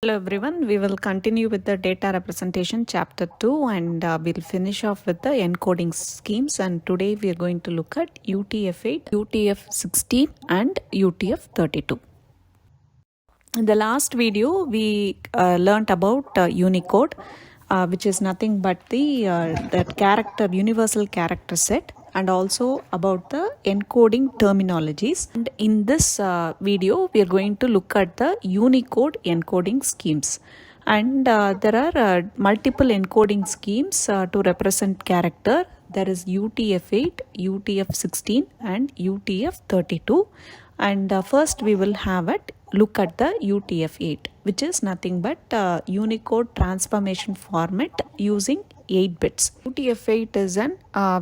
Hello everyone, we will continue with the data representation chapter 2 and we'll finish off with the encoding schemes, and today we are going to look at UTF-8, UTF-16 and UTF-32. In the last video we learnt about Unicode, which is nothing but the that character universal character set, and also about the encoding terminologies. And in this video we are going to look at the Unicode encoding schemes. And there are multiple encoding schemes to represent character. There is UTF-8, UTF-16 and UTF-32. And first we will have it look at the UTF-8, which is nothing but Unicode transformation format using 8 bits. UTF-8 is an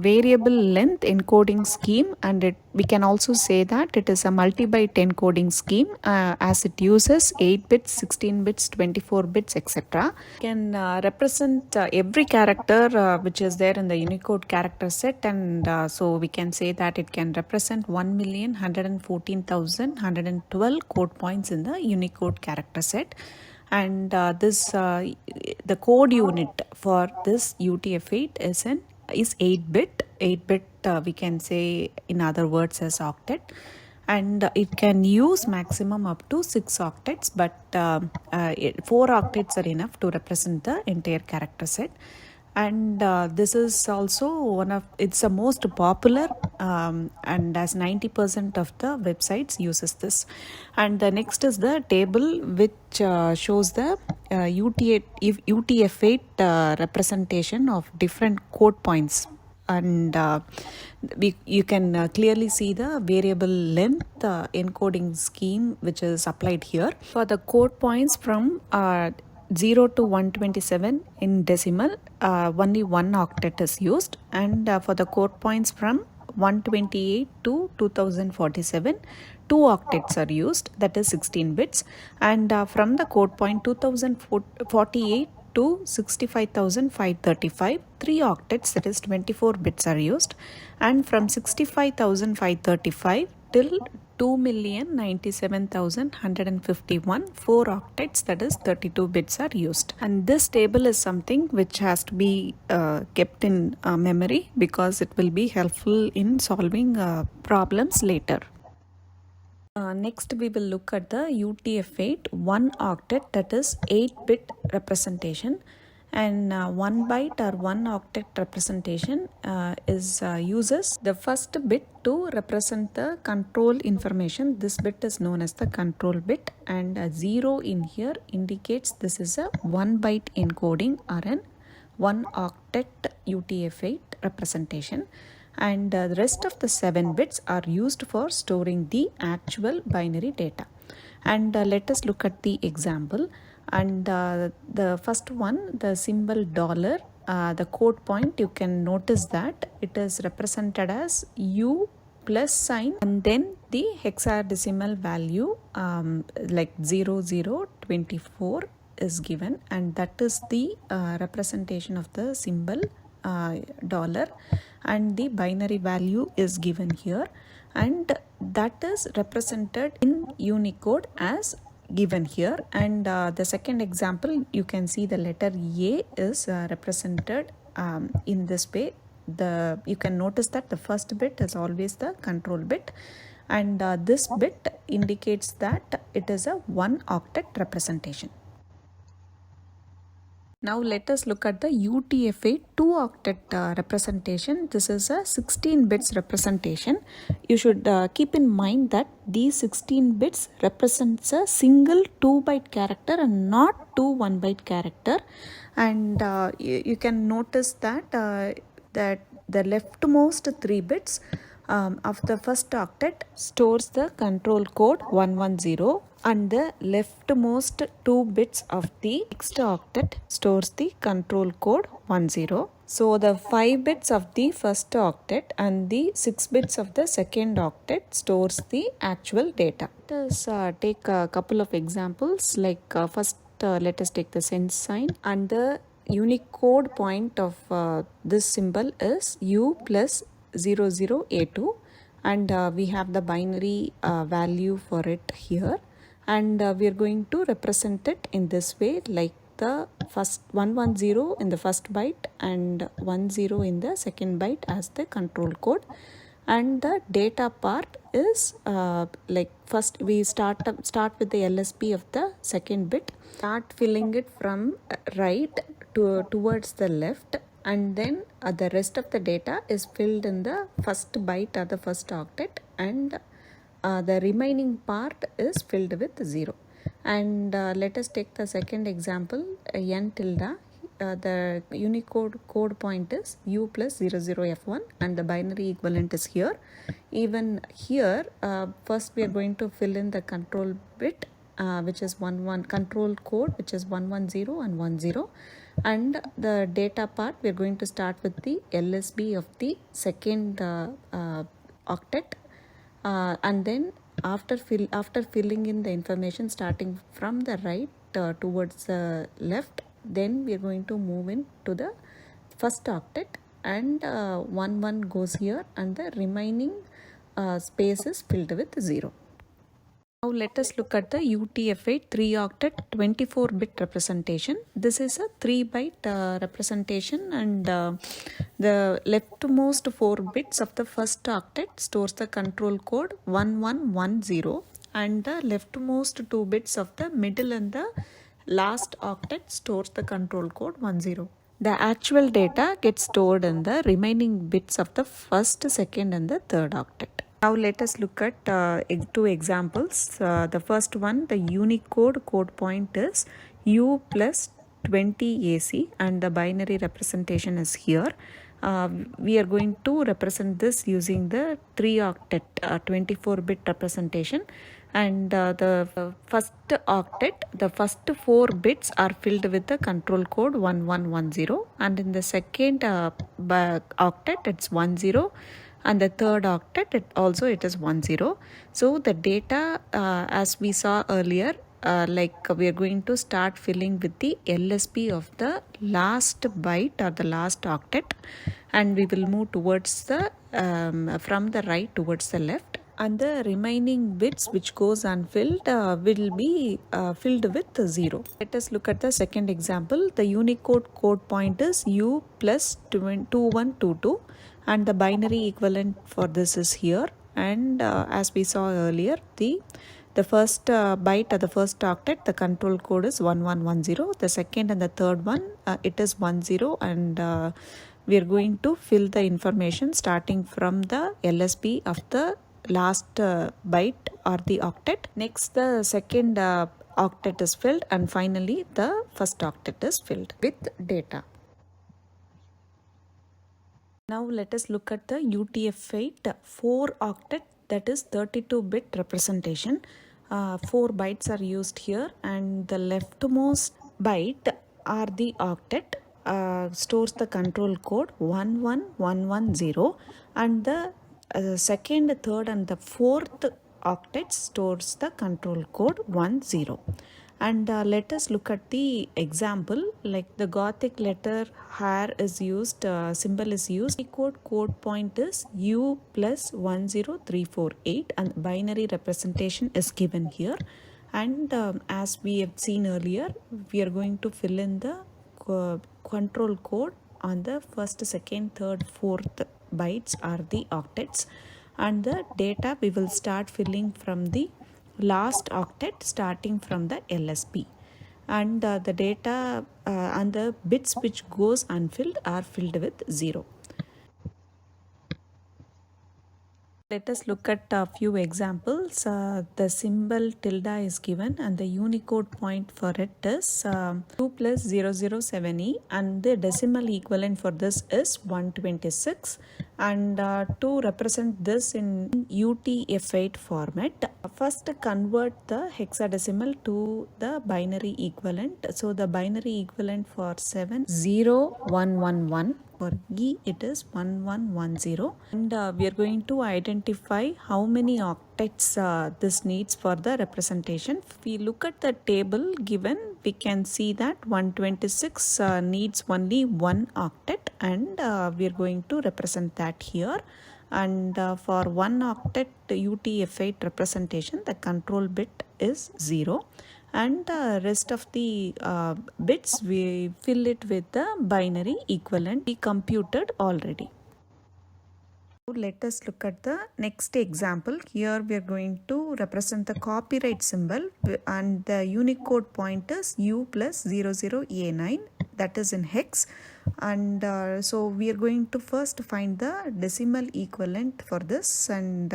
variable length encoding scheme, and we can also say that it is a multi-byte encoding scheme as it uses 8 bits, 16 bits, 24 bits, etc. Can represent every character which is there in the Unicode character set, and so we can say that it can represent 1,114,112 code points in the Unicode character set. And the code unit for this UTF-8 is 8-bit. 8-bit we can say in other words as octet, and it can use maximum up to 6 octets, but 4 octets are enough to represent the entire character set. And this is also it's the most popular, and as 90% of the websites uses this. And the next is the table which shows the UTF-8 representation of different code points, and you can clearly see the variable length encoding scheme which is applied here. For the code points from 0 to 127 in decimal, only 1 octet is used, and for the code points from 128 to 2047, 2 octets are used, that is 16 bits, and from the code point 2048 to 65,535, 3 octets, that is 24 bits are used, and from 65,535 till 2,097,151, 4 octets, that is 32 bits are used. And this table is something which has to be kept in memory, because it will be helpful in solving problems later. Next we will look at the UTF-8 1 octet, that is 8-bit representation, and 1 byte or 1 octet representation uses the first bit to represent the control information. This bit is known as the control bit, and a 0 in here indicates this is a 1 byte encoding or an 1 octet UTF-8 representation, and the rest of the 7 bits are used for storing the actual binary data. And let us look at the example. And the first one, the symbol dollar, the code point, you can notice that it is represented as U plus sign and then the hexadecimal value like 0024 is given, and that is the representation of the symbol dollar, and the binary value is given here, and that is represented in Unicode as given here. And the second example, you can see the letter A is represented in this way. You can notice that the first bit is always the control bit, and this bit indicates that it is a 1 octet representation. Now let us look at the UTF-8 2 octet representation. This is a 16 bits representation. You should keep in mind that these 16 bits represents a single 2 byte character and not 2 1 byte character. And you can notice that that the leftmost 3 bits of the first octet stores the control code 110, and the leftmost 2 bits of the next octet stores the control code 10. So the 5 bits of the first octet and the 6 bits of the second octet stores the actual data. Let us take a couple of examples. Like first let us take the cent sign, and the Unicode point of this symbol is U plus 00A2, and we have the binary value for it here. and we are going to represent it in this way, like the first 110 in the first byte and 10 in the second byte as the control code. And the data part is like first we start with the LSB of the second bit, start filling it from right towards the left, and then the rest of the data is filled in the first byte or the first octet, and the remaining part is filled with 0. And let us take the second example, n tilde. The Unicode code point is u plus 00f1 and the binary equivalent is here. Even here, first we are going to fill in the control bit, which is 11, control code which is 110 and 10, and the data part we are going to start with the LSB of the second octet, and then after filling in the information starting from the right towards the left, then we are going to move into the first octet, and 1 goes here and the remaining space is filled with 0. Now let us look at the UTF-8 3-octet 24-bit representation. This is a 3-byte representation, and the leftmost 4 bits of the first octet stores the control code 1110, and the leftmost 2 bits of the middle and the last octet stores the control code 10. The actual data gets stored in the remaining bits of the first, second and the third octet. Now let us look at 2 examples. The first one, the Unicode code point is U plus 20 AC and the binary representation is here. We are going to represent this using the 3-octet 24-bit representation, and the first octet, the first 4 bits are filled with the control code 1110, and in the second octet it's 10, and the third octet it is 10. So the data as we saw earlier, like we are going to start filling with the LSB of the last byte or the last octet, and we will move towards the from the right towards the left, and the remaining bits which goes unfilled will be filled with 0. Let us look at the second example. The Unicode code point is U plus 2122, and the binary equivalent for this is here, and as we saw earlier, the first byte or the first octet, the control code is 1110. The second and the third one, it is 10, and we are going to fill the information starting from the LSB of the last byte or the octet. Next, the second octet is filled, and finally the first octet is filled with data. Now let us look at the UTF-8 4-octet, that is 32-bit representation. 4 bytes are used here, and the leftmost byte or the octet stores the control code 11110, and the second, third and the fourth octet stores the control code 10. And let us look at the example, like the Gothic letter here is used, symbol is used. The code point is U plus 10348, and binary representation is given here. And as we have seen earlier, we are going to fill in the control code on the first, second, third, fourth bytes are the octets, and the data we will start filling from the last octet starting from the LSB, and the data and the bits which goes unfilled are filled with 0. Let us look at a few examples. The symbol tilde is given, and the Unicode point for it is 2 plus 007E, and the decimal equivalent for this is 126. And to represent this in UTF-8 format, first convert the hexadecimal to the binary equivalent. So the binary equivalent for 70111. For E it is 1110, and we are going to identify how many octets this needs for the representation. If we look at the table given, we can see that 126 needs only 1 octet, and we are going to represent that here. and for 1 octet UTF-8 representation the control bit is 0, and the rest of the bits we fill it with the binary equivalent we computed already. Let us look at the next example. Here we are going to represent the copyright symbol, and the Unicode point is U plus 00A9, that is in hex, and so we are going to first find the decimal equivalent for this, and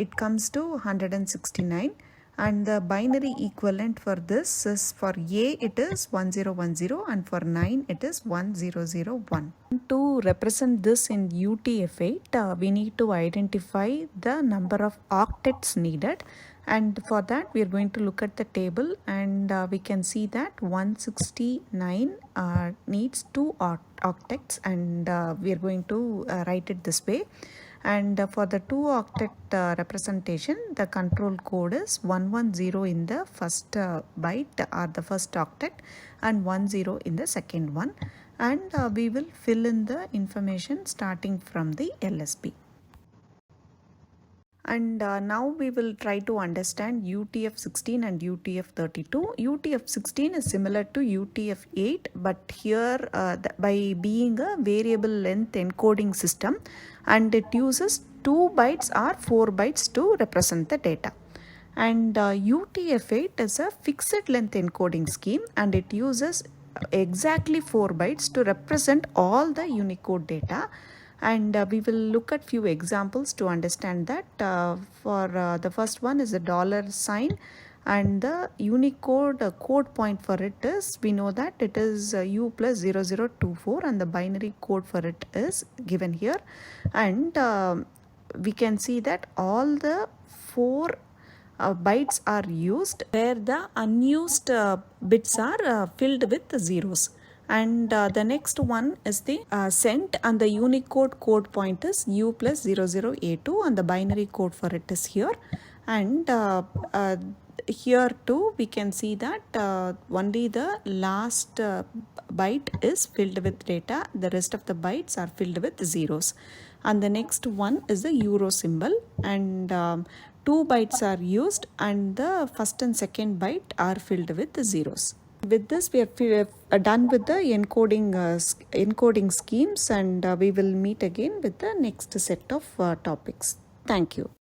it comes to 169, and the binary equivalent for this is for A it is 1010 and for 9 it is 1001. To represent this in UTF-8 we need to identify the number of octets needed, and for that we are going to look at the table, and we can see that 169 needs 2 octets, and we are going to write it this way. And for the 2 octet representation the control code is 110 in the first byte or the first octet and 10 in the second one, and we will fill in the information starting from the LSB. And now we will try to understand UTF-16 and UTF-32. UTF-16 is similar to UTF-8, but here by being a variable length encoding system, and it uses 2 bytes or 4 bytes to represent the data. And UTF-8 is a fixed length encoding scheme, and it uses exactly 4 bytes to represent all the Unicode data. And we will look at few examples to understand that. For the first one is a $sign, and the Unicode code point for it is, we know that it is U plus 0024, and the binary code for it is given here, and we can see that all the 4 bytes are used, where the unused bits are filled with zeros. And the next one is the sent, and the Unicode code point is U plus 00A2, and the binary code for it is here. And here too we can see that only the last byte is filled with data, the rest of the bytes are filled with zeros. And the next one is the euro symbol, and 2 bytes are used, and the first and second byte are filled with zeros. With this we are done with the encoding schemes, and we will meet again with the next set of topics. Thank you.